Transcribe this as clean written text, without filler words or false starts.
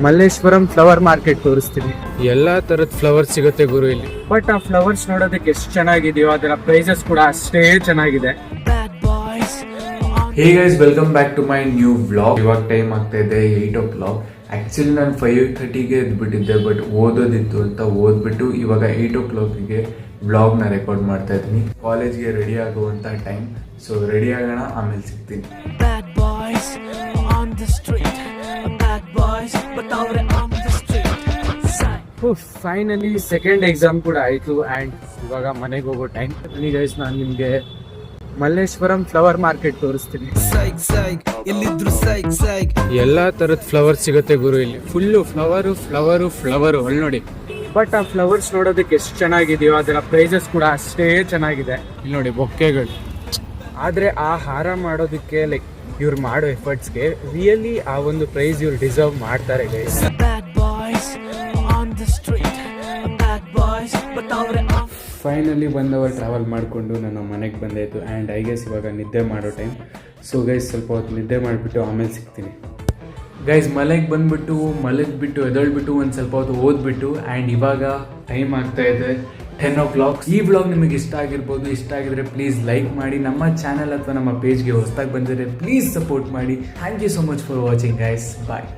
Malleshwaram flower market ತೋರಿಸ್ತೀನಿ. ಎಲ್ಲಾ ತರದ ಫ್ಲವರ್ಸ್ ಸಿಗುತ್ತೆ ಗುರು ಇಲ್ಲಿ. ಬಟ್ ಆ ಫ್ಲವರ್ಸ್ ನೋಡೋದಕ್ಕೆ ಎಷ್ಟು ಚೆನ್ನಾಗಿದೆಯೋ ಅದರ ಪ್ರೈಸಸ್ ಕೂಡ ಅಷ್ಟೇ ಚೆನ್ನಾಗಿದೆ. Hey guys, welcome back to my new vlog. ಇವಾಗ ಟೈಮ್ ಆಗ್ತಾ ಇದೆ 8 o'clock. ಆಕ್ಚುಲಿ ನಾನು 5:30ಗೆ ಎದ್ಬಿಟ್ಟಿದ್ದೆ, ಬಟ್ ಓದೋದಿತ್ತು ಅಂತ ಓದ್ಬಿಟ್ಟು ಇವಾಗ 8 o'clockಗೆ ವ್ಲಾಗ್ನ ರೆಕಾರ್ಡ್ ಮಾಡ್ತಾ ಇದ್ದೀನಿ. ಕಾಲೇಜ್ಗೆ ರೆಡಿ ಆಗುವಂತ ಟೈಮ್. ಸೊ ರೆಡಿ ಆಗೋಣ, ಆಮೇಲೆ ಸಿಗ್ತೀನಿ. ಫೈನಲಿ ಸೆಕೆಂಡ್ ಎಕ್ಸಾಮ್ ಕೂಡ ಆಯ್ತು ಅಂಡ್ ಇವಾಗ ಮನೆಗೆ ಹೋಗೋ ಟೈಮ್. ಗೈಸ್, ನಾನು ನಿಮ್ಗೆ ಮಲ್ಲೇಶ್ವರಂ ಫ್ಲವರ್ ಮಾರ್ಕೆಟ್ ತೋರಿಸ್ತೀನಿ. ಎಲ್ಲಾ ತರದ ಫ್ಲವರ್ಸ್ ಸಿಗುತ್ತೆ ಗುರು ಇಲ್ಲಿ. ಫುಲ್ಲು ಫ್ಲವರು ಅಲ್ಲಿ ನೋಡಿ. ಬಟ್ ಆ ಫ್ಲವರ್ಸ್ ನೋಡೋದಕ್ಕೆ ಎಷ್ಟು ಚೆನ್ನಾಗಿದೆಯೋ ಅದರ ಪ್ರೈಸಸ್ ಕೂಡ ಅಷ್ಟೇ ಚೆನ್ನಾಗಿದೆ. ಇಲ್ಲಿ ನೋಡಿ ಬೊಕ್ಕೆಗಳು. ಆದ್ರೆ ಆ ಹಾರ ಮಾಡೋದಕ್ಕೆ ಲೈಕ್ ಇವ್ರು ಮಾಡೋ ಎಫರ್ಟ್ಸ್ಗೆ ರಿಯಲಿ ಆ ಒಂದು ಪ್ರೈಸ್ ಇವ್ರು ಡಿಸರ್ವ್ ಮಾಡ್ತಾರೆ ಗೈಸ್. ಫೈನಲಿ 1 hour ಟ್ರಾವೆಲ್ ಮಾಡಿಕೊಂಡು ನಾನು ಮನೆಗೆ ಬಂದಾಯಿತು ಆ್ಯಂಡ್ ಐ ಗೆಸ್ ಇವಾಗ ನಿದ್ದೆ ಮಾಡೋ ಟೈಮ್. ಸೊ ಗೈಸ್, ಸ್ವಲ್ಪ ಹೊತ್ತು ನಿದ್ದೆ ಮಾಡಿಬಿಟ್ಟು ಆಮೇಲೆ ಸಿಗ್ತೀನಿ. ಗೈಸ್, ಮನೆಗೆ ಬಂದುಬಿಟ್ಟು ಮಲಗಿಬಿಟ್ಟು ಎದಳ್ಬಿಟ್ಟು ಒಂದು ಸ್ವಲ್ಪ ಹೊತ್ತು ಓದ್ಬಿಟ್ಟು ಆ್ಯಂಡ್ ಇವಾಗ ಟೈಮ್ ಆಗ್ತಾ ಇದೆ 10 o'clock. ಈ ವ್ಲಾಗ್ ನಿಮಗೆ ಇಷ್ಟ ಆಗಿರ್ಬೋದು. ಇಷ್ಟ ಆಗಿದ್ರೆ ಪ್ಲೀಸ್ ಲೈಕ್ ಮಾಡಿ. ನಮ್ಮ ಚಾನಲ್ ಅಥವಾ ನಮ್ಮ ಪೇಜ್ಗೆ ಹೊಸದಾಗಿ ಬಂದಿದ್ರೆ ಪ್ಲೀಸ್ ಸಪೋರ್ಟ್ ಮಾಡಿ. Thank you so much for watching guys. Bye.